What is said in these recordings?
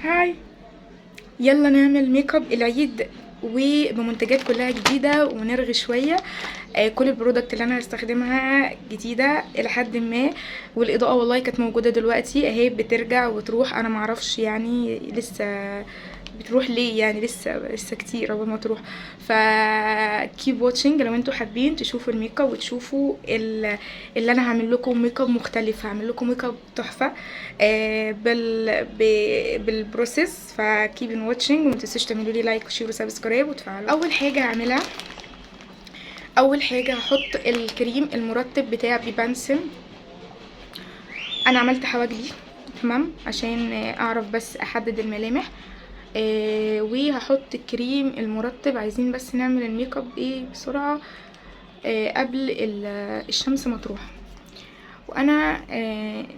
هاي، يلا نعمل ميك اب العيد وبمنتجات كلها جديده ونرغي شويه. كل البرودكت اللي انا هستخدمها جديده الى حد ما، والاضاءه والله كانت موجوده دلوقتي اهي بترجع وتروح. انا معرفش يعني لسه بتروح ليه، يعني لسه كتير اول ما تروح. ف keep watching لو انتوا حابين تشوفوا الميك اب وتشوفوا اللي انا هعمل لكم ميك اب مختلف، هعمل لكم ميك اب تحفه بالبروسيس. ف keep in watching وما تنسوش تعملوا لي لايك وشير وسبسكرايب وتفعلوا. اول حاجه هحط الكريم المرطب بتاع بيبانسم. انا عملت حواجبي تمام عشان اعرف بس احدد الملامح. وهحط الكريم المرطب. عايزين بس نعمل الميك اب ايه بسرعه قبل الشمس ما تروح. وانا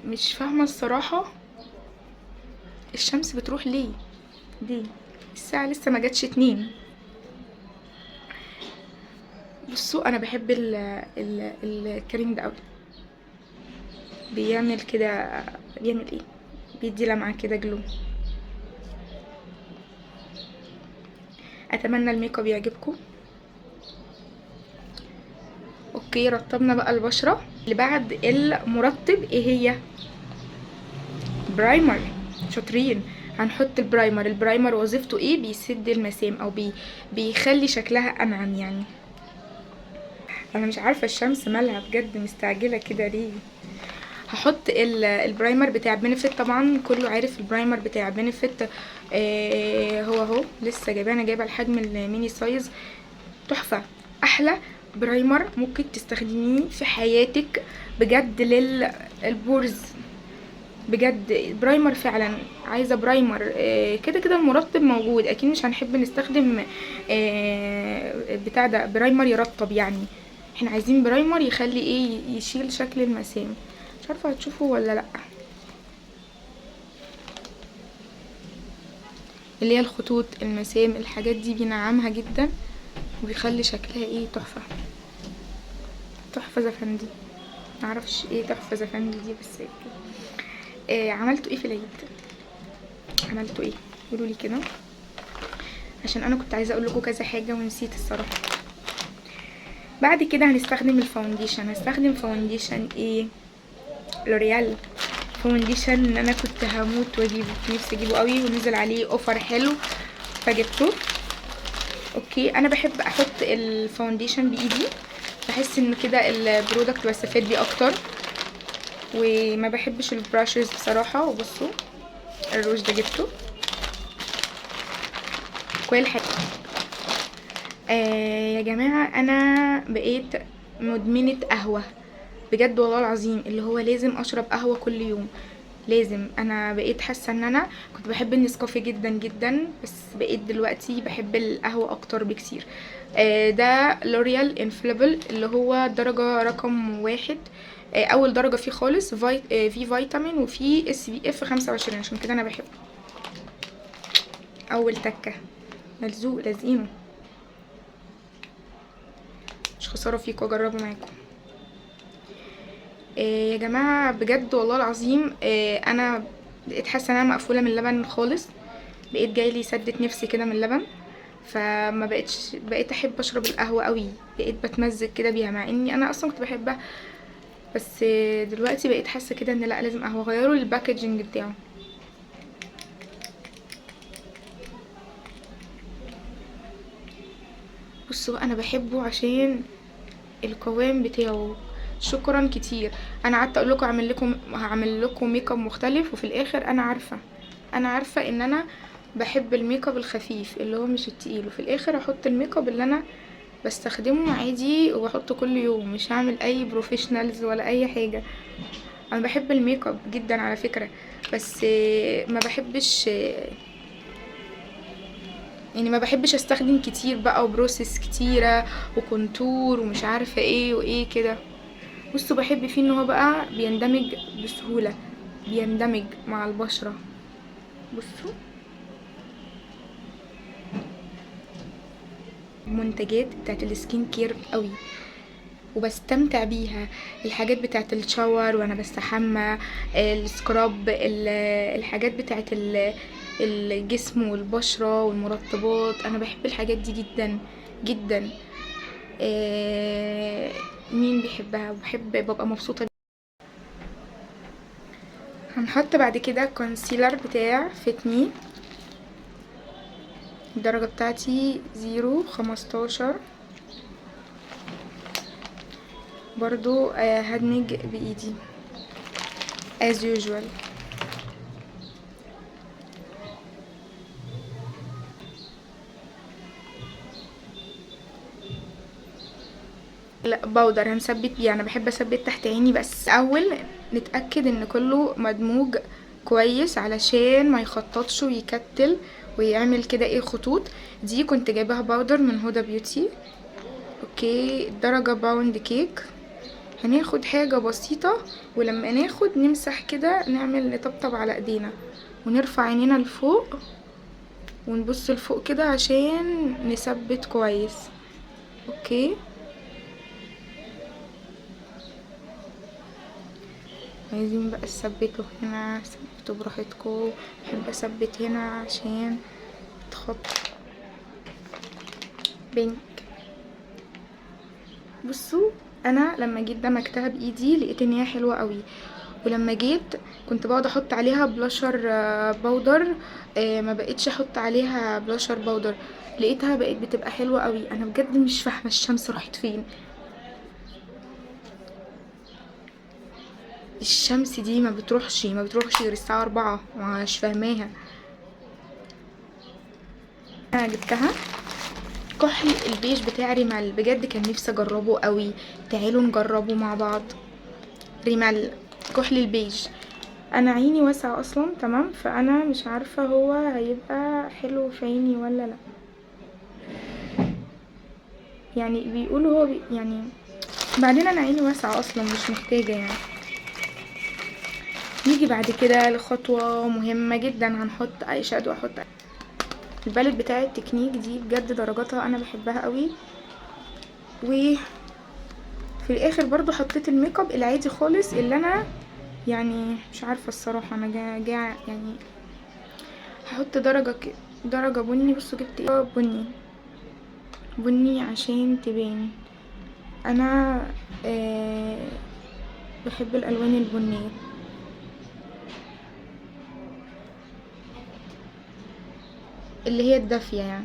مش فاهمه الصراحه الشمس بتروح ليه الساعه لسه ما جاتش 2. بصوا انا بحب الكريم ده قوي. بيعمل كده، بيعمل ايه، بيدي لمعه كده جلو. اتمنى الميك اب يعجبكم. اوكي، رطبنا بقى البشره. اللي بعد المرطب ايه هي؟ برايمر. شاطرين. هنحط البرايمر وظيفته ايه؟ بيسد المسام او بيخلي شكلها انعم يعني. انا مش عارفه الشمس مالها بجد مستعجله كده ليه. هحط البرايمر بتاع بنفيت. طبعا كله عارف البرايمر بتاع بنفيت. هو اهو لسه جايباه، انا جايبه الحجم الميني سايز. تحفه، احلى برايمر ممكن تستخدميه في حياتك بجد للبورز. بجد برايمر فعلا. عايزه برايمر كده كده المرطب موجود اكيد، مش هنحب نستخدم بتاع ده برايمر يرطب يعني. احنا عايزين برايمر يخلي ايه، يشيل شكل المسام. مش عارفه هتشوفوا ولا لا، اللي هي الخطوط المسام الحاجات دي بينعمها جدا وبيخلي شكلها ايه، تحفه. تحفه زفندي، معرفش ايه تحفه زفندي دي بس عملتوا ايه في العيد؟ عملتوا ايه؟ قولوا لي كده عشان انا كنت عايزه اقول لكم كذا حاجه ونسيت الصراحه. بعد كده هنستخدم الفاونديشن. هستخدم فاونديشن ايه؟ لوريال. فاونديشن انا كنت هموت واجيبه، نفسي اجيبه قوي ونزل عليه اوفر حلو فجبته. اوكي، انا بحب احط الفاونديشن بايدي، بحس انه كده البرودكت بستفاد بيه اكتر، وما بحبش البراشز بصراحه. وبصوا الروج ده جبته كل حاجه. يا جماعه انا بقيت مدمنه قهوه بجد والله العظيم، اللي هو لازم اشرب قهوه كل يوم، لازم. انا بقيت حاسه ان انا كنت بحب النسكافيه جدا جدا، بس بقيت دلوقتي بحب القهوه اكتر بكتير. ده لوريال انفليبل اللي هو درجه رقم 1. اول درجه فيه خالص في فيتامين وفي SPF 25، عشان كده انا بحبه. اول تكه ملزوق لازقينه، مش خساره فيكم، اجربه معاكم. يا جماعه بجد والله العظيم انا بقيت حاسه ان انا مقفوله من اللبن خالص، بقيت جايلي سدت نفسي كده من اللبن، فما بقيت احب اشرب القهوه قوي، بقيت بتمزج كده بيها مع اني انا اصلا كنت بحبها، بس دلوقتي بقيت حاسه كده ان لا لازم قهوه. غيروا الباكجينج بتاعه. بصوا انا بحبه عشان القوام بتاعه. شكرا كتير. انا قعدت اقول لكم هعمل لكم ميك اب مختلف، وفي الاخر انا عارفه ان انا بحب الميك اب الخفيف اللي هو مش التقيل، وفي الاخر احط الميك اب اللي انا بستخدمه عادي وبحطه كل يوم، مش هعمل اي بروفيشنالز ولا اي حاجه. انا بحب الميك اب جدا على فكره، بس ما بحبش يعني ما بحبش استخدم كتير بقى وبروسيس كتيره وكونتور ومش عارفه ايه وايه كده. بصوا بحب فيه ان هو بقى بيندمج بسهوله، بيندمج مع البشره. بصوا المنتجات بتاعت السكين كير قوي وبستمتع بيها. الحاجات بتاعت الشاور وانا بستحمى، السكراب، الحاجات بتاعت الجسم والبشرة والمرطبات. انا بحب الحاجات دي جدا جدا. مين بيحبها؟ بحب، ببقى مبسوطة. هنحط بعد كده كونسيلر بتاع فيتمي، الدرجة بتاعتي 0.15. برضو هدمج بايدي as usual. لا باودر هنثبت بيه، انا بحب اثبت تحت عيني. بس اول نتاكد ان كله مدموج كويس علشان ما يخططش ويكتل ويعمل كده ايه خطوط. دي كنت جايباها باودر من هدى بيوتي. اوكي الدرجه باوند كيك. هناخد حاجه بسيطه، ولما ناخد نمسح كده، نعمل نطبطب على ايدينا ونرفع عينينا لفوق ونبص لفوق كده عشان نثبت كويس. اوكي عايزين بقى تثبتوا هنا، ثبتوا براحتكم. بحب اثبت هنا عشان تخط بينك. بصوا انا لما جيت دمجتها بايدي لقيت ان هي حلوه قوي، ولما جيت كنت بقعد احط عليها بلاشر باودر، ما بقيتش احط عليها بلاشر باودر، لقيتها بقت بتبقى حلوه قوي. انا بجد مش فاهمه الشمس راحت فين. الشمس دي ما بتروحش غير الساعه 4، مش فاهماها. انا جبتها كحل البيج بتاع ريمال، بجد كان نفسي اجربه قوي. تعالوا نجربه مع بعض. ريمال كحل البيج. انا عيني واسعه اصلا تمام، فانا مش عارفه هو هيبقى حلو في عيني ولا لا. يعني بيقولوا هو يعني بعدين انا عيني واسعه اصلا مش محتاجه يعني. نيجي بعد كده لخطوه مهمه جدا، هنحط اي شادو. احط البالت بتاعه التكنيك دي، بجد درجاتها انا بحبها قوي. وفي الاخر برضو حطيت الميك اب العادي خالص، اللي انا يعني مش عارفه الصراحه. انا جا يعني هحط درجه بني. بصوا جبت ايه؟ بني عشان تبان. انا بحب الالوان البنيه اللي هي الدافيه يعني.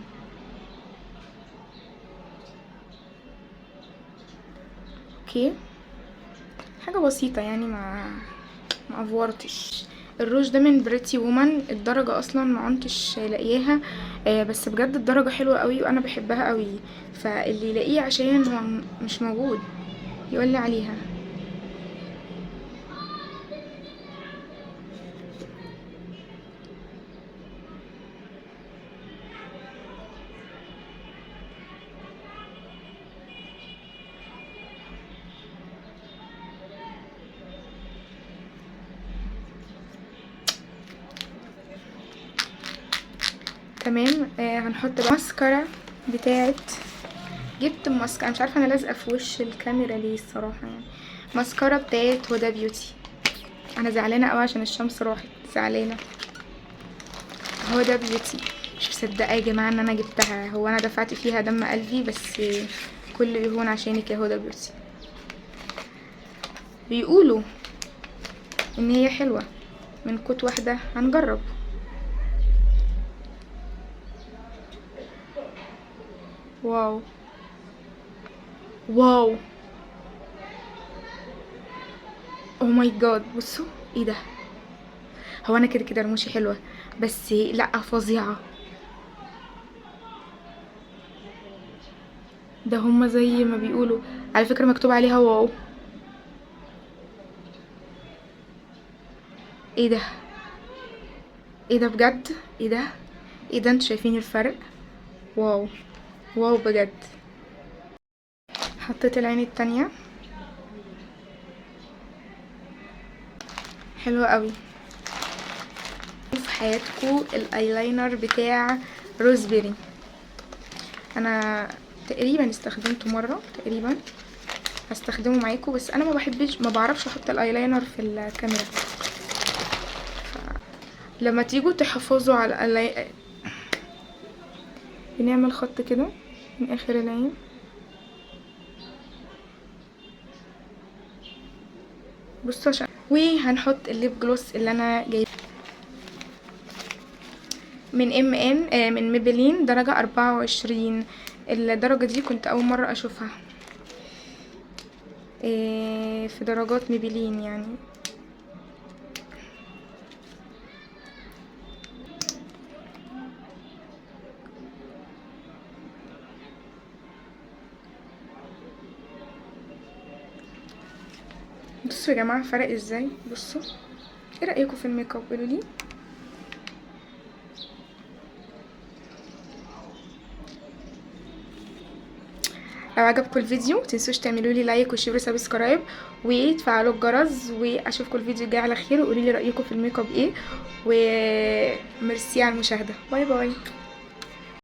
اوكي حاجه بسيطه يعني، ما افورتش. الروج ده من بريتي وومن، الدرجه اصلا ما عنتش لاقياها، بس بجد الدرجه حلوه قوي وانا بحبها قوي. فاللي يلاقيه عشان هو مش موجود يقول لي عليها. تمام. هنحط بقى ماسكارا بتاعت، جبت ماسكارا مش عارفه انا لازقه في وش الكاميرا ليه الصراحه يعني. ماسكارا بتاعت هدى بيوتي. انا زعلانه قوي عشان الشمس راحت، زعلانه. هدى بيوتي. مش مصدقه يا جماعه ان انا جبتها. هو انا دفعت فيها دم قلبي، بس كل يهون عشانك يا هدى بيوتي. بيقولوا ان هي حلوه من كوت واحده، هنجرب. واو واو او ماي جاد. بصوا ايه ده؟ هو انا كده رموشي حلوه، بس لا فظيعه. ده هما زي ما بيقولوا على فكره مكتوب عليها واو. ايه ده؟ ايه ده بجد؟ ايه ده؟ ايه ده؟ انتوا شايفين الفرق؟ واو واو بجد. حطيت العين التانية حلوة قوي. في حياتكو الايلاينر بتاع روزبيري، انا تقريبا استخدمته مرة تقريبا، هستخدمه معاكم. بس انا ما بعرفش احط الايلاينر في الكاميرا. لما تيجوا تحفظوا على بنعمل خط كده من اخر العين، بصوا عشان وهنحط الليب جلوس اللي انا جايبه من من ميبلين درجة 24. الدرجة دي كنت اول مرة اشوفها في درجات ميبلين يعني. بصوا يا جماعة فرق ازاي، بصوا ايه رأيكم في الميك اب قولولي. لو عجبكم الفيديو متنسوش تعملوا لي لايك وشير وسبسكرايب وتفعلوا الجرس، واشوفكم الفيديو الجاي على خير، وقولوا لي رايكم في الميك اب ايه، وميرسي على المشاهده. باي باي.